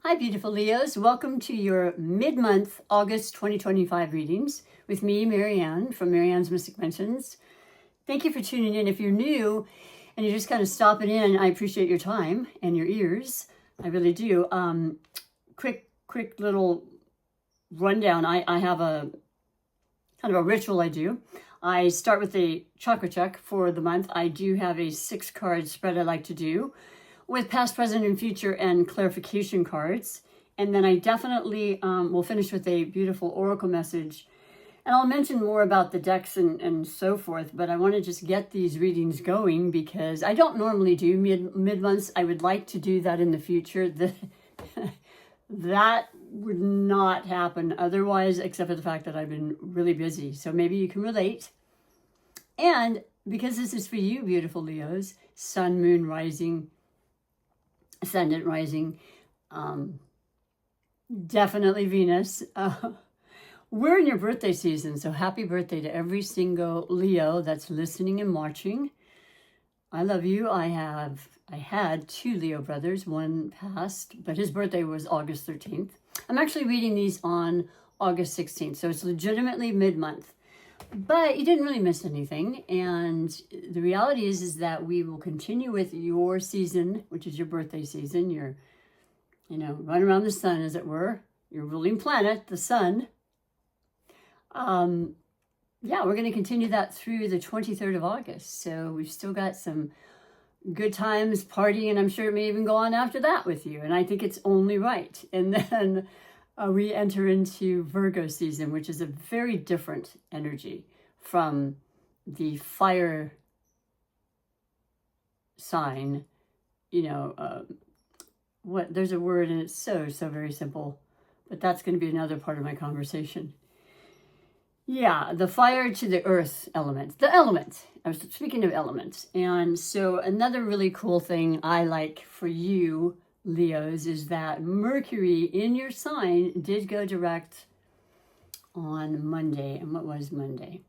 Hi, beautiful Leos. Welcome to your mid-month August 2025 readings with me, Marianne, from Marianne's Mystic Mentions. Thank you for tuning in. If you're new and you're just kind of stopping in, I appreciate your time and your ears. I really do. Quick little rundown. I have a kind of a ritual I do. I start with a chakra check for the month. I do have a 6-card spread I like to do with past, present, and future and clarification cards. And then I definitely will finish with a beautiful oracle message. And I'll mention more about the decks and so forth, but I want to just get these readings going because I don't normally do mid-months. I would like to do that in the future. That would not happen otherwise, except for the fact that I've been really busy. So maybe you can relate. And because this is for you, beautiful Leos, sun, moon, rising, ascendant, rising, definitely Venus. We're in your birthday season, so happy birthday to every single Leo that's listening and watching. I love you. I had 2 Leo brothers. One passed, but his birthday was August 13th. I'm actually reading these on August 16th, so it's legitimately mid-month. But you didn't really miss anything. And the reality is that we will continue with your season, which is your birthday season. Your, run around the sun, as it were. Your ruling planet, the sun. We're going to continue that through the 23rd of August. So we've still got some good times partying, and I'm sure it may even go on after that with you. And I think it's only right. And then we enter into Virgo season, which is a very different energy from the fire sign. There's a word and it's so very simple, but that's going to be another part of my conversation. Yeah, the fire to the earth element. The element. I was speaking of elements. And so another really cool thing I like for you, Leos, is that Mercury in your sign did go direct on Monday. And what was Monday?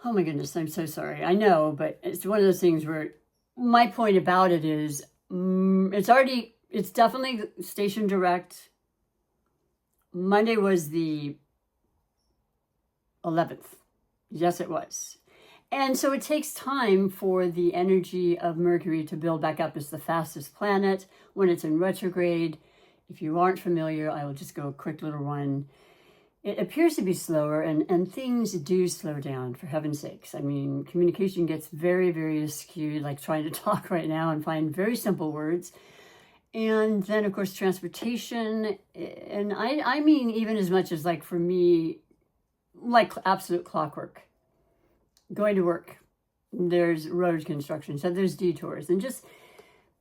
Oh my goodness, I'm so sorry. I know, but it's one of those things where my point about it is it's definitely station direct. Monday was the 11th. Yes, it was. And so it takes time for the energy of Mercury to build back up. It's the fastest planet when it's in retrograde. If you aren't familiar, I will just go a quick little run. It appears to be slower, and things do slow down, for heaven's sakes. I mean, communication gets very, very skewed, like trying to talk right now and find very simple words. And then, of course, transportation. And I mean, even as much as, like, for me, like absolute clockwork. Going to work, there's road construction, so there's detours, and just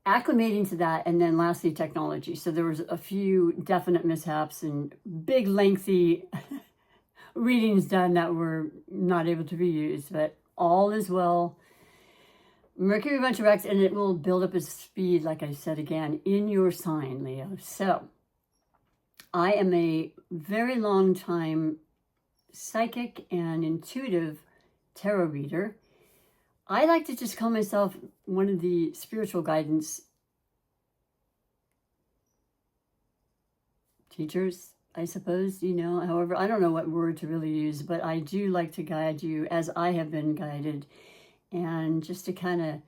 acclimating to that. And then lastly, technology. So there was a few definite mishaps and big lengthy readings done that were not able to be used, but all is well. Mercury went direct, and it will build up its speed, like I said again, in your sign, Leo. So I am a very long time psychic and intuitive tarot reader. I like to just call myself one of the spiritual guidance teachers, I suppose, however, I don't know what word to really use, but I do like to guide you as I have been guided, and just to kind of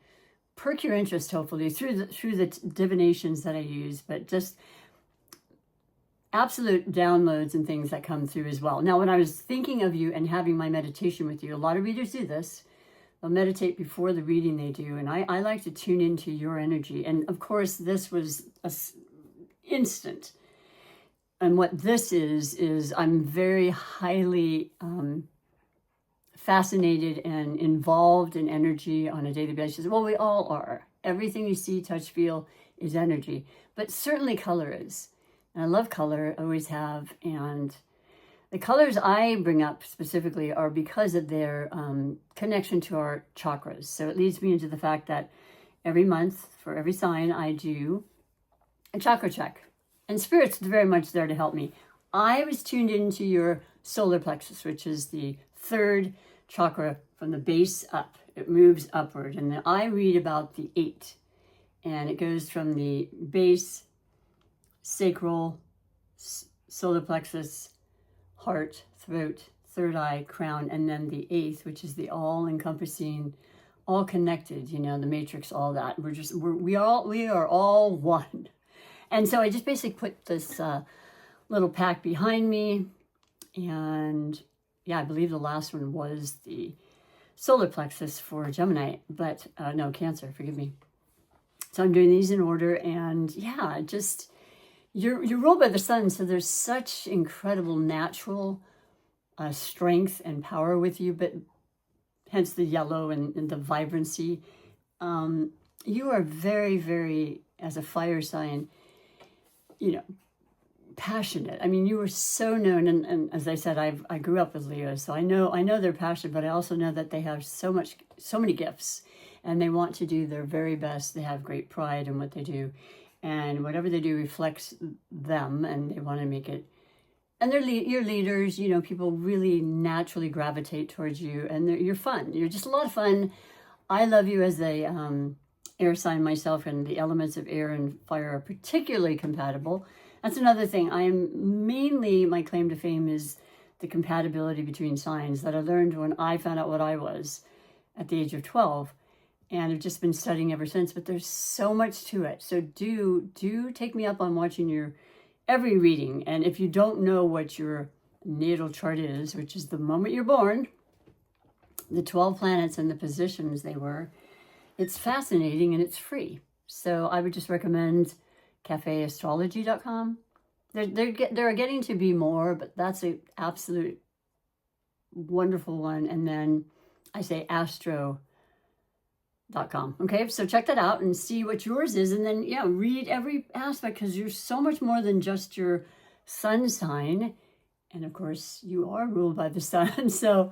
perk your interest, hopefully, through the divinations that I use, but just absolute downloads and things that come through as well. Now, when I was thinking of you and having my meditation with you, a lot of readers do this. They'll meditate before the reading they do. And I like to tune into your energy. And of course, this was instant. And what this is I'm very highly fascinated and involved in energy on a daily basis. Well, we all are. Everything you see, touch, feel is energy. But certainly color is. And I love color, always have, and the colors I bring up specifically are because of their connection to our chakras. So it leads me into the fact that every month, for every sign, I do a chakra check. And Spirit's very much there to help me. I was tuned into your solar plexus, which is the 3rd chakra from the base up. It moves upward. And then I read about the 8. And it goes from the base sacral, solar plexus, heart, throat, third eye, crown, and then the eighth, which is the all-encompassing, all connected, you know, the matrix, all that. We are all one. And so I just basically put this little pack behind me. And yeah, I believe the last one was the solar plexus for Gemini, but no, Cancer, forgive me. So I'm doing these in order, and yeah, just you're ruled by the sun, so there's such incredible natural strength and power with you, but hence the yellow and the vibrancy. You are very, very, as a fire sign, you know, passionate. I mean, you were so known, and as I said, I grew up with Leos, so I know they're passionate, but I also know that they have so many gifts, and they want to do their very best. They have great pride in what they do, and whatever they do reflects them, and they want to make it. And you're leaders, you know, people really naturally gravitate towards you, and you're fun. You're just a lot of fun. I love you as a air sign myself, and the elements of air and fire are particularly compatible. That's another thing. My claim to fame is the compatibility between signs that I learned when I found out what I was at the age of 12. And I've just been studying ever since, but there's so much to it. So do take me up on watching every reading. And if you don't know what your natal chart is, which is the moment you're born, the 12 planets and the positions they were, it's fascinating and it's free. So I would just recommend cafeastrology.com. There are getting to be more, but that's an absolute wonderful one. And then I say astro.com. Okay, so check that out and see what yours is. And then, yeah, read every aspect, because you're so much more than just your sun sign. And of course, you are ruled by the sun. So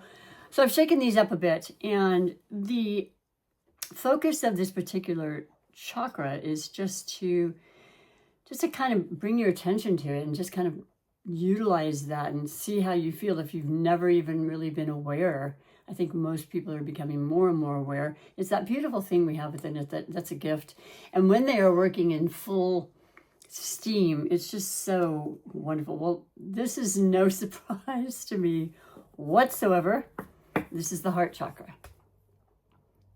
I've shaken these up a bit. And the focus of this particular chakra is just to kind of bring your attention to it and just kind of utilize that and see how you feel if you've never even really been aware. I think most people are becoming more and more aware. It's that beautiful thing we have within it that's a gift. And when they are working in full steam, it's just so wonderful. Well, this is no surprise to me whatsoever. This is the heart chakra.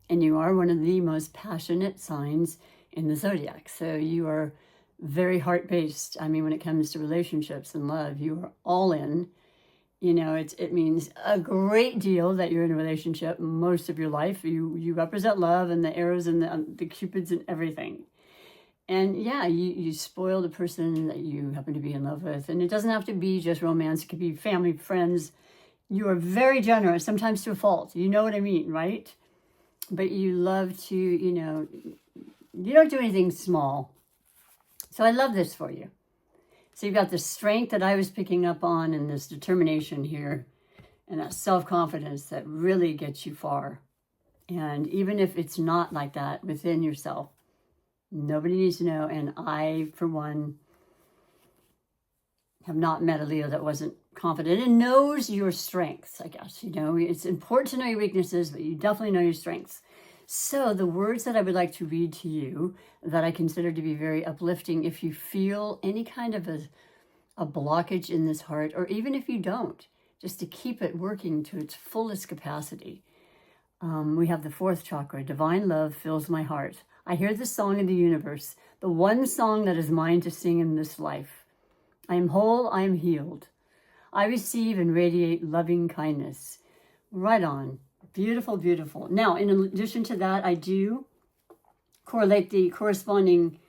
And you are one of the most passionate signs in the zodiac. So you are very heart-based. I mean, when it comes to relationships and love, you are all in. You know, it means a great deal that you're in a relationship most of your life. You represent love and the arrows and the cupids and everything. And yeah, you spoil the person that you happen to be in love with. And it doesn't have to be just romance. It could be family, friends. You are very generous, sometimes to a fault. You know what I mean, right? But you love to, you know, you don't do anything small. So I love this for you. So you've got the strength that I was picking up on, and this determination here, and that self-confidence that really gets you far. And even if it's not like that within yourself, nobody needs to know. And I, for one, have not met a Leo that wasn't confident and knows your strengths, I guess. You know, it's important to know your weaknesses, but you definitely know your strengths. So the words that I would like to read to you that I consider to be very uplifting, if you feel any kind of a blockage in this heart, or even if you don't, just to keep it working to its fullest capacity. We have the fourth chakra. Divine love fills my heart. I hear the song of the universe, the one song that is mine to sing in this life. I am whole, I am healed. I receive and radiate loving kindness. Right on. Beautiful, beautiful. Now, in addition to that, I do correlate the corresponding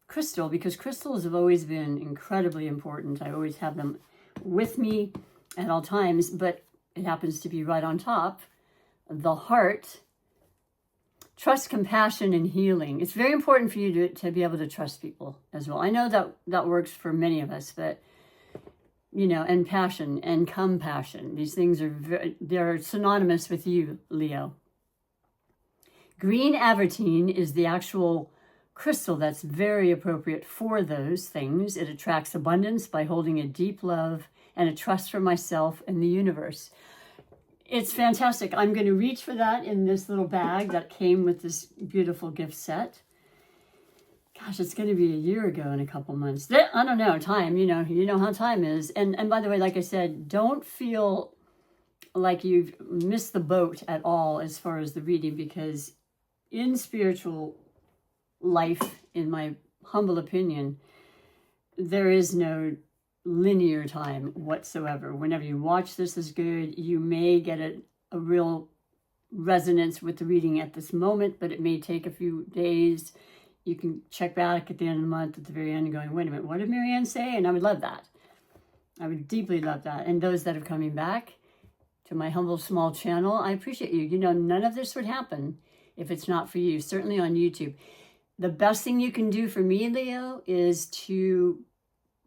crystal, because crystals have always been incredibly important. I always have them with me at all times, but it happens to be right on top. The heart, trust, compassion, and healing. It's very important for you to be able to trust people as well. I know that works for many of us, but you know, and passion and compassion. These things they're synonymous with you, Leo. Green avertine is the actual crystal that's very appropriate for those things. It attracts abundance by holding a deep love and a trust for myself and the universe. It's fantastic. I'm going to reach for that in this little bag that came with this beautiful gift set. gosh, it's going to be a year ago in a couple months. I don't know, time, you know how time is. And by the way, like I said, don't feel like you've missed the boat at all as far as the reading, because in spiritual life, in my humble opinion, there is no linear time whatsoever. Whenever you watch this is good. You may get a real resonance with the reading at this moment, but it may take a few days. You can check back at the end of the month, at the very end, and going, wait a minute, what did Marianne say? And I would love that. I would deeply love that. And those that are coming back to my humble small channel, I appreciate you. You know, none of this would happen if it's not for you, certainly on YouTube. The best thing you can do for me, Leo, is to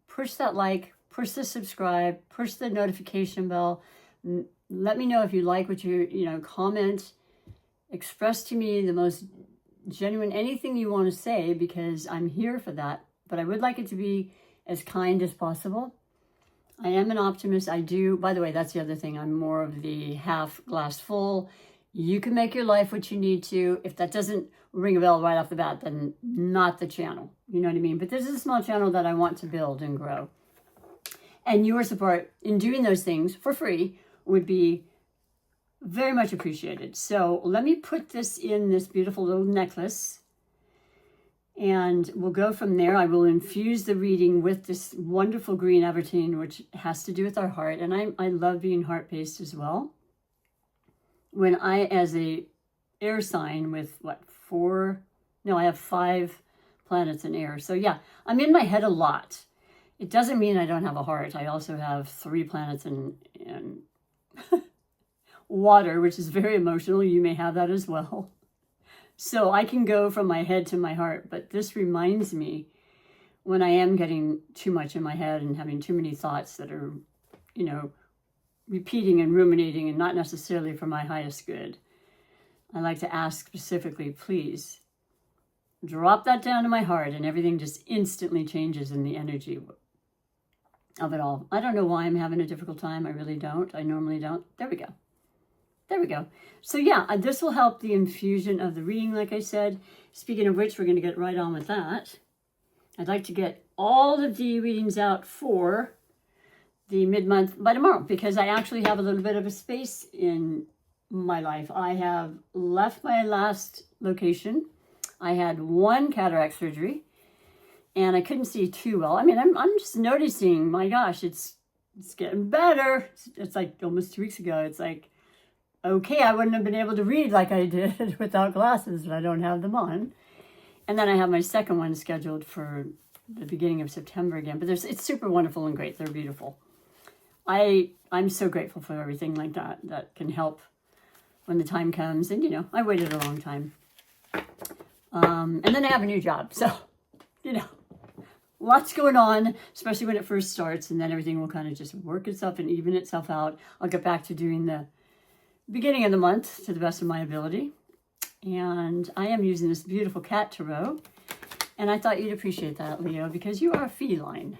push that like, push the subscribe, push the notification bell. Let me know if you like what comment, express to me the most genuine, anything you want to say, because I'm here for that. But I would like it to be as kind as possible. I am an optimist. I do, by the way, that's the other thing. I'm more of the half glass full. You can make your life what you need to. If that doesn't ring a bell right off the bat, then not the channel. You know what I mean? But this is a small channel that I want to build and grow. And your support in doing those things for free would be very much appreciated. So let me put this in this beautiful little necklace, and we'll go from there. I will infuse the reading with this wonderful green Avertine, which has to do with our heart. And I love being heart-based as well. When I, as a air sign with I have 5 planets in air. So yeah, I'm in my head a lot. It doesn't mean I don't have a heart. I also have 3 planets in water, which is very emotional. You may have that as well. So I can go from my head to my heart, but this reminds me when I am getting too much in my head and having too many thoughts that are, repeating and ruminating and not necessarily for my highest good. I like to ask specifically, please drop that down to my heart, and everything just instantly changes in the energy of it all. I don't know why I'm having a difficult time. I really don't. I normally don't. There we go. There we go. So yeah, this will help the infusion of the reading, like I said. Speaking of which, we're going to get right on with that. I'd like to get all of the readings out for the mid-month by tomorrow, because I actually have a little bit of a space in my life. I have left my last location. I had 1 cataract surgery, and I couldn't see too well. I mean, I'm just noticing, my gosh, it's getting better. It's like almost 2 weeks ago. It's like, okay, I wouldn't have been able to read like I did without glasses, but I don't have them on. And then I have my second one scheduled for the beginning of September again. But it's super wonderful and great. They're beautiful. I'm so grateful for everything like that can help when the time comes. And, I waited a long time. And then I have a new job. So, lots going on, especially when it first starts. And then everything will kind of just work itself and even itself out. I'll get back to doing the beginning of the month to the best of my ability. And I am using this beautiful cat tarot. And I thought you'd appreciate that, Leo, because you are a feline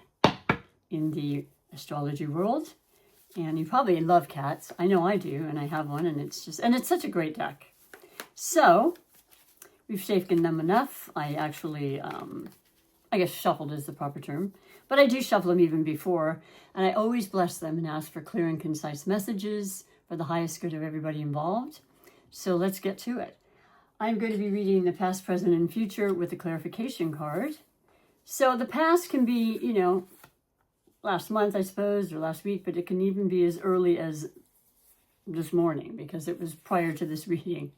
in the astrology world. And you probably love cats. I know I do, and I have one, and it's such a great deck. So we've shaken them enough. I actually, I guess shuffled is the proper term, but I do shuffle them even before. And I always bless them and ask for clear and concise messages for the highest good of everybody involved. So let's get to it. I'm going to be reading the past, present, and future with a clarification card. So the past can be, last month, I suppose, or last week, but it can even be as early as this morning, because it was prior to this reading.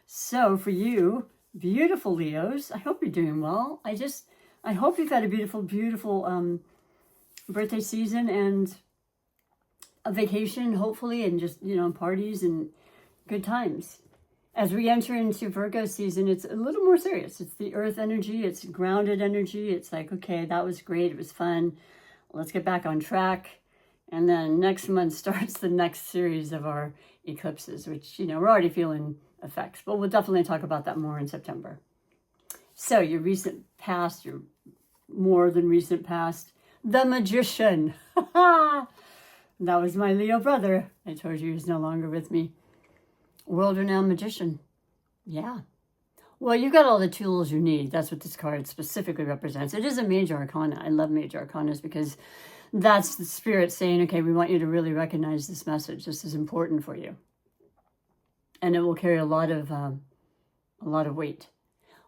So for you, beautiful Leos, I hope you're doing well. I hope you've had a beautiful, beautiful birthday season and a vacation, hopefully, and just, parties and good times. As we enter into Virgo season, it's a little more serious. It's the earth energy. It's grounded energy. It's like, okay, that was great. It was fun. Let's get back on track. And then next month starts the next series of our eclipses, which, we're already feeling effects. But we'll definitely talk about that more in September. So your recent past, your more than recent past, the Magician. That was my Leo brother. I told you he's no longer with me. World-renowned magician. Yeah. Well, you've got all the tools you need. That's what this card specifically represents. It is a major arcana. I love major arcanas because that's the spirit saying, okay, we want you to really recognize this message. This is important for you. And it will carry a lot of weight.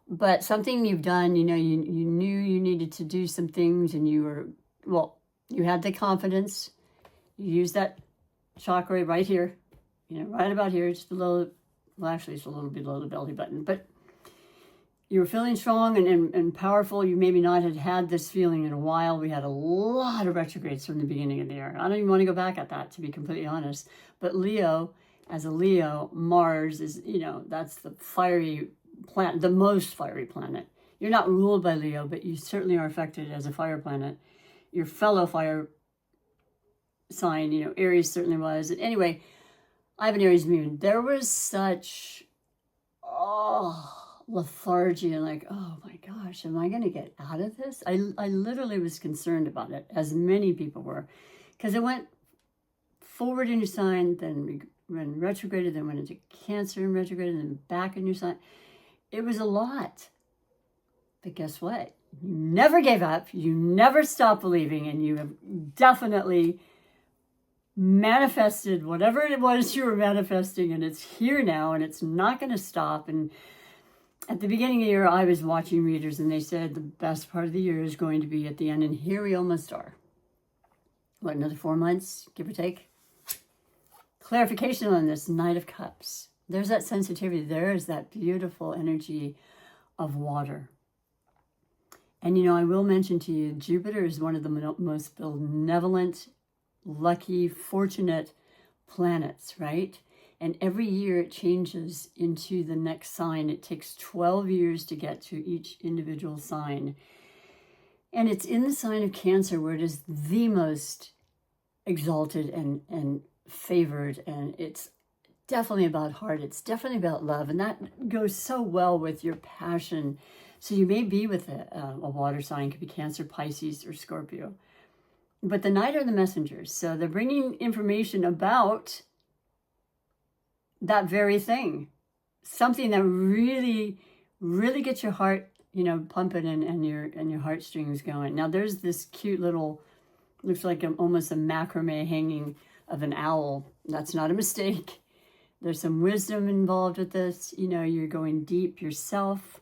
But something you've done, you know, you knew you needed to do some things, and you were, well, you had the confidence. You used that chakra right here, you know, right about here, just below, well, actually it's a little below the belly button, but you were feeling strong and powerful. You maybe not had this feeling in a while. We had a lot of retrogrades from the beginning of the year. I don't even want to go back at that, to be completely honest. But Leo, as a Leo, Mars is, you know, that's the fiery planet, the most fiery planet. You're not ruled by Leo, but you certainly are affected as a fire planet. Your fellow fire sign, you know, Aries certainly was. And anyway, I have an Aries moon. There was such, lethargy and like, oh my gosh, am I going to get out of this? I literally was concerned about it, as many people were, because it went forward in your sign, then retrograded, then went into Cancer and retrograded, then back in your sign. It was a lot. But guess what? You never gave up. You never stopped believing, and you have definitely manifested whatever it was you were manifesting, and it's here now, and it's not going to stop. And at the beginning of the year, I was watching readers, and they said the best part of the year is going to be at the end, and here we almost are. What, another 4 months, give or take? Clarification on this, Knight of Cups. There's that sensitivity. There is that beautiful energy of water. And, you know, I will mention to you, Jupiter is one of the most benevolent, lucky, fortunate planets, right? And every year it changes into the next sign. It takes 12 years to get to each individual sign. And it's in the sign of Cancer where it is the most exalted and favored. And it's definitely about heart. It's definitely about love. And that goes so well with your passion. So you may be with a water sign. It could be Cancer, Pisces, or Scorpio. But the Knight are the messengers. So they're bringing information about that very thing. Something that really, really gets your heart, you know, pumping and your heartstrings going. Now there's this cute little, looks like almost a macrame hanging of an owl. That's not a mistake. There's some wisdom involved with this. You know, you're going deep yourself.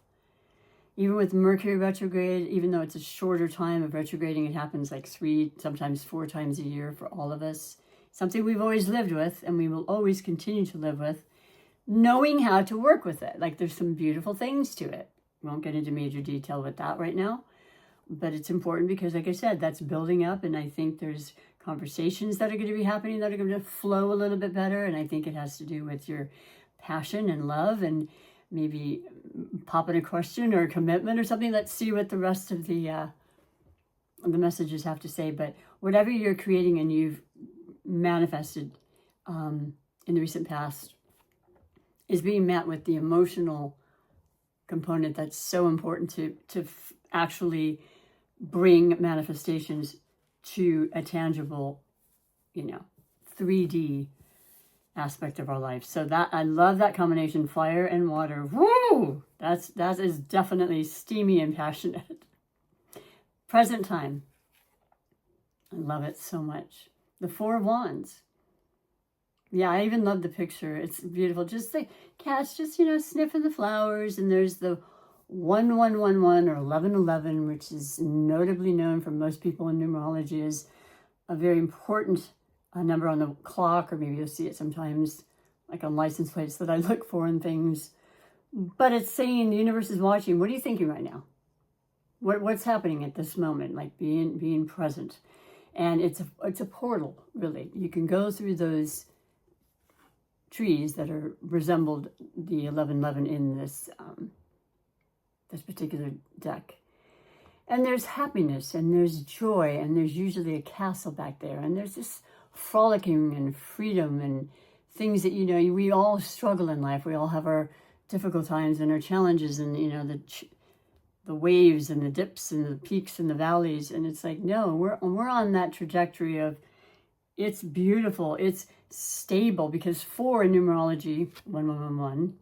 Even with Mercury retrograde, even though it's a shorter time of retrograding, it happens like 3, sometimes 4 times a year for all of us. Something we've always lived with, and we will always continue to live with, knowing how to work with it. Like, there's some beautiful things to it. Won't get into major detail with that right now, but it's important because, like I said, that's building up, and I think there's conversations that are going to be happening that are going to flow a little bit better, and I think it has to do with your passion and love, and maybe pop in a question or a commitment or something. Let's see what the rest of the messages have to say. But whatever you're creating and you've manifested in the recent past is being met with the emotional component that's so important to actually bring manifestations to a tangible, you know, 3D aspect of our life. So that, I love that combination, fire and water. Woo! That is definitely steamy and passionate. Present time. I love it so much. The 4 of Wands. Yeah, I even love the picture. It's beautiful. Just the cats just, you know, sniffing the flowers. And there's the 1111 or 1111, which is notably known for most people in numerology as a very important number on the clock, or maybe you'll see it sometimes like on license plates that I look for and things. But it's saying the universe is watching. What are you thinking right now? What's happening at this moment? Like being present. And it's a portal, really. You can go through those trees that are resembled the 1111 in this this particular deck. And there's happiness, and there's joy, and there's usually a castle back there, and there's this frolicking and freedom and things that, you know, we all struggle in life. We all have our difficult times and our challenges, and, you know, the waves and the dips and the peaks and the valleys. And it's like, no, we're on that trajectory of, it's beautiful, it's stable, because 4 in numerology, 1111,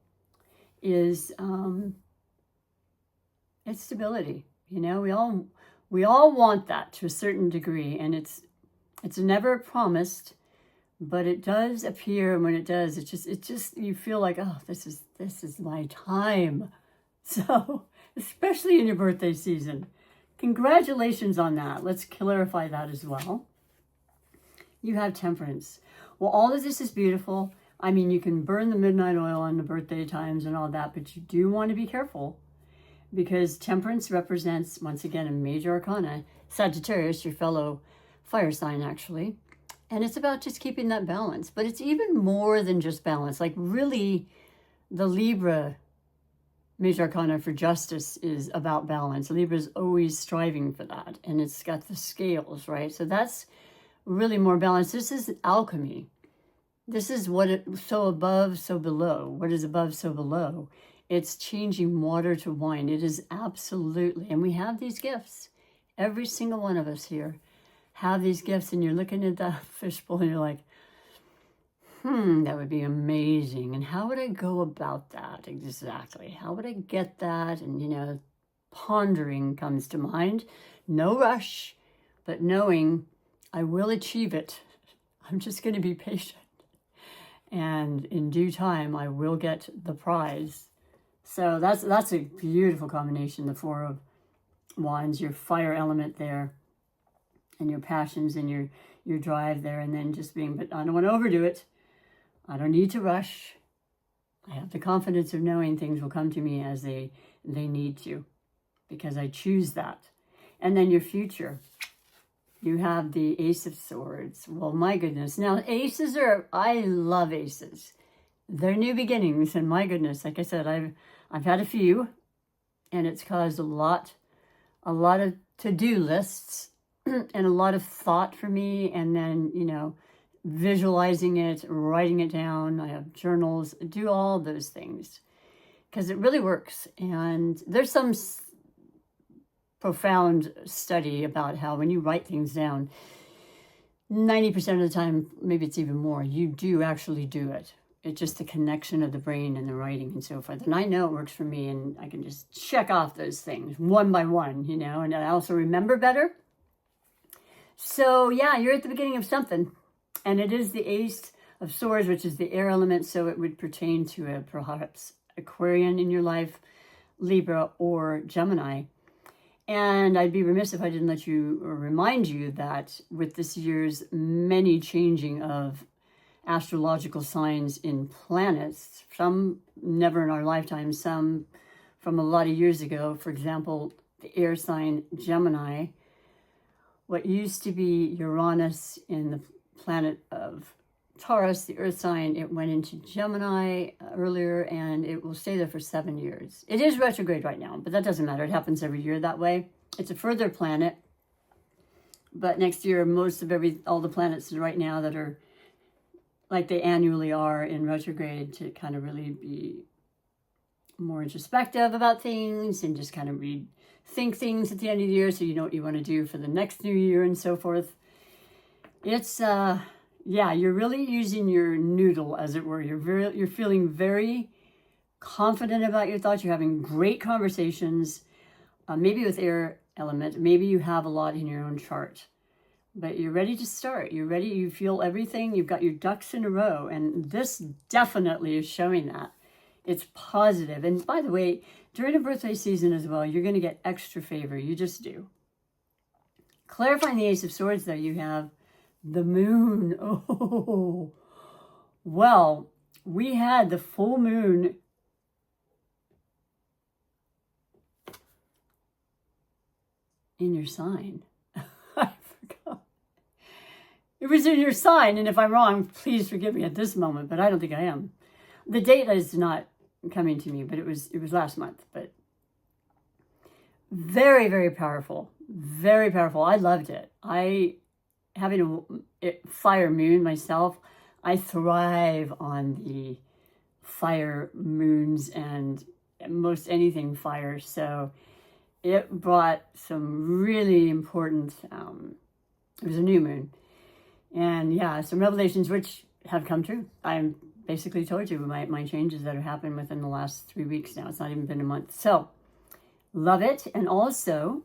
is It's stability. You know, we all want that to a certain degree, and it's never promised, but it does appear. And when it does, it just you feel like, oh, this is my time. So, especially in your birthday season, congratulations on that. Let's clarify that as well. You have temperance. Well, all of this is beautiful. I mean, you can burn the midnight oil on the birthday times and all that, but you do want to be careful, because temperance represents, once again, a major arcana, Sagittarius, your fellow fire sign, actually. And it's about just keeping that balance. But it's even more than just balance. Like, really, the Libra major arcana for justice is about balance. Libra is always striving for that. And it's got the scales, right? So that's really more balance. This is alchemy. This is so above, so below. What is above, so below. It's changing water to wine. It is absolutely. And we have these gifts. Every single one of us here have these gifts. And you're looking at that fishbowl and you're like, that would be amazing. And how would I go about that exactly? How would I get that? And, you know, pondering comes to mind. No rush, but knowing I will achieve it. I'm just going to be patient. And in due time, I will get the prize. So that's a beautiful combination, the Four of Wands, your fire element there, and your passions and your drive there, and then just being, but I don't want to overdo it. I don't need to rush. I have the confidence of knowing things will come to me as they need to, because I choose that. And then your future. You have the Ace of Swords. Well, my goodness. Now, I love aces. They're new beginnings, and my goodness, like I said, I've had a few, and it's caused a lot of to-do lists and a lot of thought for me, and then, you know, visualizing it, writing it down. I have journals, do all those things, because it really works. And there's some profound study about how when you write things down, 90% of the time, maybe it's even more, you do actually do it. It's just the connection of the brain and the writing and so forth. And I know it works for me, and I can just check off those things one by one, you know, and I also remember better. So yeah, you're at the beginning of something. And it is the Ace of Swords, which is the air element. So it would pertain to perhaps Aquarian in your life, Libra, or Gemini. And I'd be remiss if I didn't let you or remind you that with this year's many changing of astrological signs in planets, some never in our lifetime, some from a lot of years ago. For example, the air sign Gemini, what used to be Uranus in the planet of Taurus, the earth sign, it went into Gemini earlier, and it will stay there for 7 years. It is retrograde right now, but that doesn't matter. It happens every year that way. It's a further planet, but next year, all the planets right now that are like they annually are in retrograde, to kind of really be more introspective about things and just kind of rethink things at the end of the year, so you know what you want to do for the next new year and so forth. It's yeah, you're really using your noodle, as it were. You're feeling very confident about your thoughts. You're having great conversations, maybe with air element. Maybe you have a lot in your own chart, but you're ready to start. You're ready. You feel everything. You've got your ducks in a row, and this definitely is showing that. It's positive. And by the way, during a birthday season as well, you're going to get extra favor. You just do. Clarifying the Ace of Swords, though, you have the moon. Oh, well, we had the full moon in your sign. I forgot. It was in your sign, and if I'm wrong, please forgive me at this moment, but I don't think I am. The date is not coming to me, but it was last month. But very, very powerful. Very powerful. I loved it. Having a fire moon myself, I thrive on the fire moons and most anything fire. So it brought some really important, it was a new moon. And yeah, some revelations which have come true. I basically told you my changes that have happened within the last 3 weeks now. It's not even been a month. So Love it. And also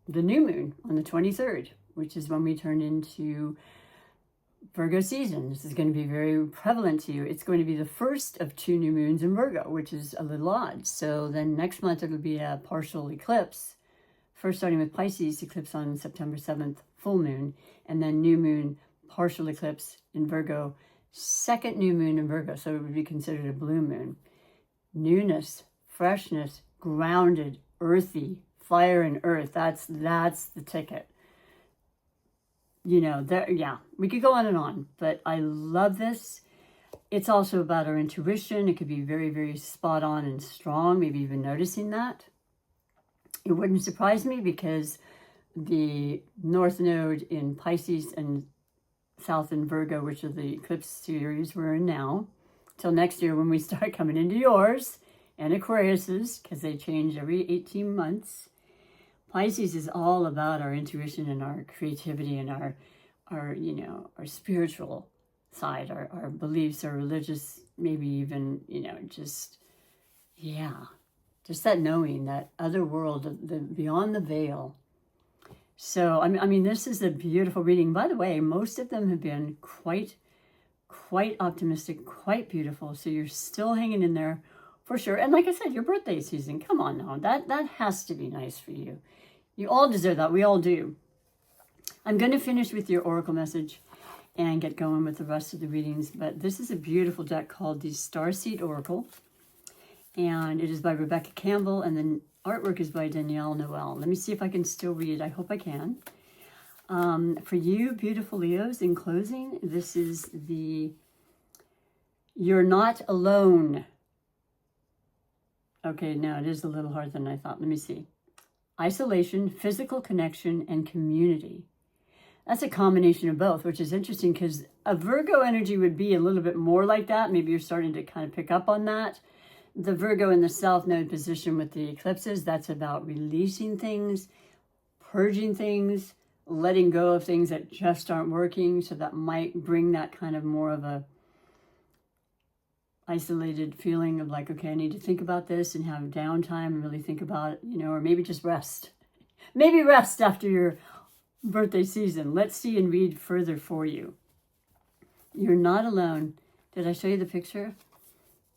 the new moon on the 23rd, which is when we turn into Virgo season. This is going to be very prevalent to you. It's going to be the first of 2 new moons in Virgo, which is a little odd. So then next month it'll be a partial eclipse. First starting with Pisces, eclipse on September 7th, full moon, and then new moon, partial eclipse in Virgo, second new moon in Virgo, so it would be considered a blue moon. Newness, freshness, grounded, earthy, fire and earth, that's the ticket. You know, yeah, we could go on and on, but I love this. It's also about our intuition. It could be very, very spot on and strong, maybe even noticing that. It wouldn't surprise me because the North Node in Pisces and South in Virgo, which are the eclipse series we're in now, till next year when we start coming into yours and Aquarius's, because they change every 18 months. Pisces is all about our intuition and our creativity and our you know, our spiritual side, our beliefs, our religious, maybe even, you know, just, yeah. Just that knowing, that other world, the beyond the veil. So, I mean, this is a beautiful reading. By the way, most of them have been quite optimistic, quite beautiful. So you're still hanging in there for sure. And like I said, your birthday season, come on now. That has to be nice for you. You all deserve that. We all do. I'm going to finish with your oracle message and get going with the rest of the readings. But this is a beautiful deck called the Starseed Oracle. And it is by Rebecca Campbell, and the artwork is by Danielle Noel. Let me see if I can still read. I hope I can. For you, beautiful Leos, in closing, this is the You're Not Alone. Okay, now it is a little harder than I thought. Let me see. Isolation, physical connection, and community. That's a combination of both, which is interesting because a Virgo energy would be a little bit more like that. Maybe you're starting to kind of pick up on that. The Virgo in the South Node position with the eclipses, that's about releasing things, purging things, letting go of things that just aren't working. So that might bring that kind of more of a isolated feeling of like, okay, I need to think about this and have downtime and really think about it, you know, or maybe just rest. Maybe rest after your birthday season. Let's see and read further for you. You're not alone. Did I show you the picture?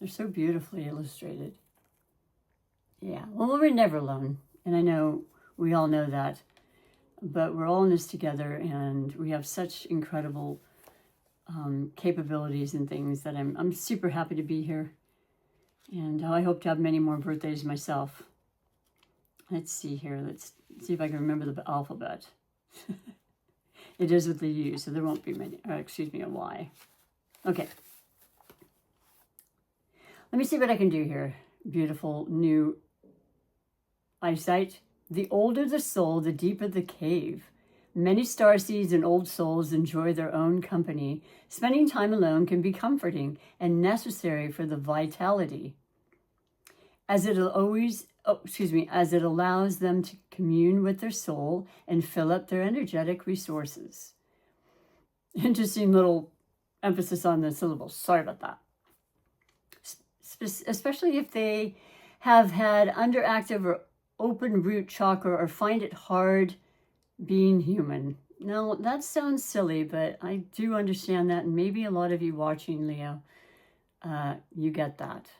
They're so beautifully illustrated. Yeah, well, we're never alone. And I know we all know that. But we're all in this together, and we have such incredible capabilities and things that I'm super happy to be here. And I hope to have many more birthdays myself. Let's see here. Let's see if I can remember the alphabet. It is with the U, so there won't be many. Excuse me, a Y. Okay. Let me see what I can do here. Beautiful new eyesight. The older the soul, the deeper the cave. Many starseeds and old souls enjoy their own company. Spending time alone can be comforting and necessary for the vitality, as it always, as it allows them to commune with their soul and fill up their energetic resources. Interesting little emphasis on the syllables. Sorry about that. Especially if they have had underactive or open root chakra or find it hard being human. Now, that sounds silly, but I do understand that, and maybe a lot of you watching, Leo, you get that.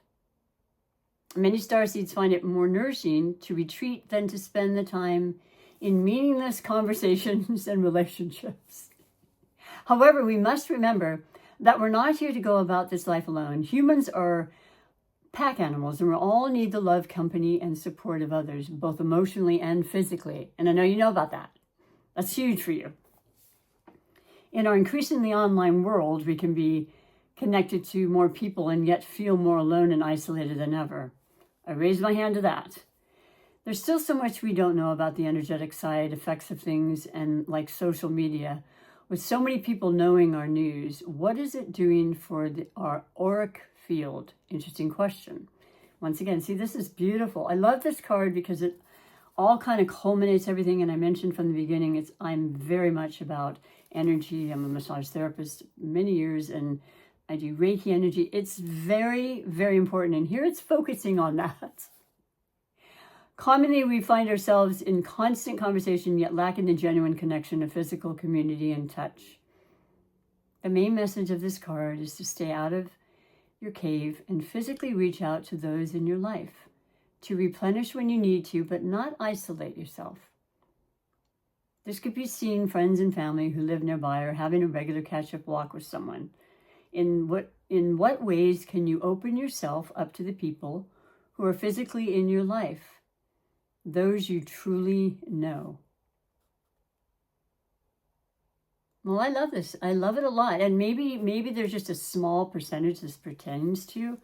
Many starseeds find it more nourishing to retreat than to spend the time in meaningless conversations and relationships. However, we must remember that we're not here to go about this life alone. Humans are pack animals, and we all need the love, company, and support of others, both emotionally and physically. And I know you know about that. That's huge for you. In our increasingly online world, we can be connected to more people and yet feel more alone and isolated than ever. I raise my hand to that. There's still so much we don't know about the energetic side effects of things, and like social media, with so many people knowing our news, what is it doing for our auric field? Interesting question. Once again, see, this is beautiful. I love this card because it all kind of culminates everything. And I mentioned from the beginning, I'm very much about energy. I'm a massage therapist many years, and I do Reiki energy. It's very, very important. And here it's focusing on that. Commonly, we find ourselves in constant conversation, yet lacking the genuine connection of physical community and touch. The main message of this card is to stay out of your cave and physically reach out to those in your life, to replenish when you need to, but not isolate yourself. This could be seeing friends and family who live nearby or having a regular catch-up walk with someone. In what ways can you open yourself up to the people who are physically in your life, those you truly know? Well, I love this. I love it a lot. And maybe there's just a small percentage this pertains to.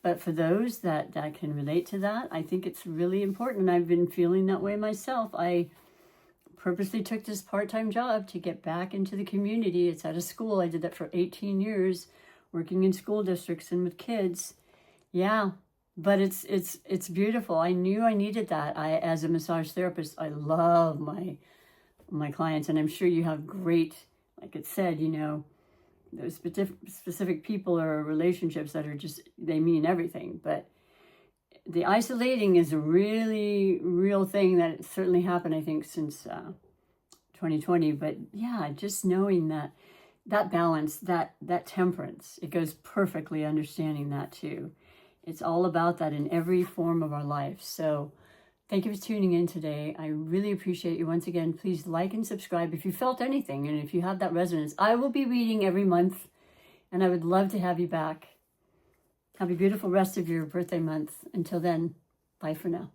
But for those that can relate to that, I think it's really important. I've been feeling that way myself. I purposely took this part-time job to get back into the community. It's at a school. I did that for 18 years, working in school districts and with kids. Yeah, but it's beautiful. I knew I needed that. As a massage therapist, I love my clients, and I'm sure you have great, like it said, those specific people or relationships that are just, they mean everything. But the isolating is a really real thing that certainly happened, I think, since 2020. But yeah, just knowing that balance, that temperance, it goes perfectly understanding that too. It's all about that in every form of our life. So thank you for tuning in today. I really appreciate you. Once again, please like and subscribe if you felt anything. And if you have that resonance, I will be reading every month, and I would love to have you back. Have a beautiful rest of your birthday month. Until then, bye for now.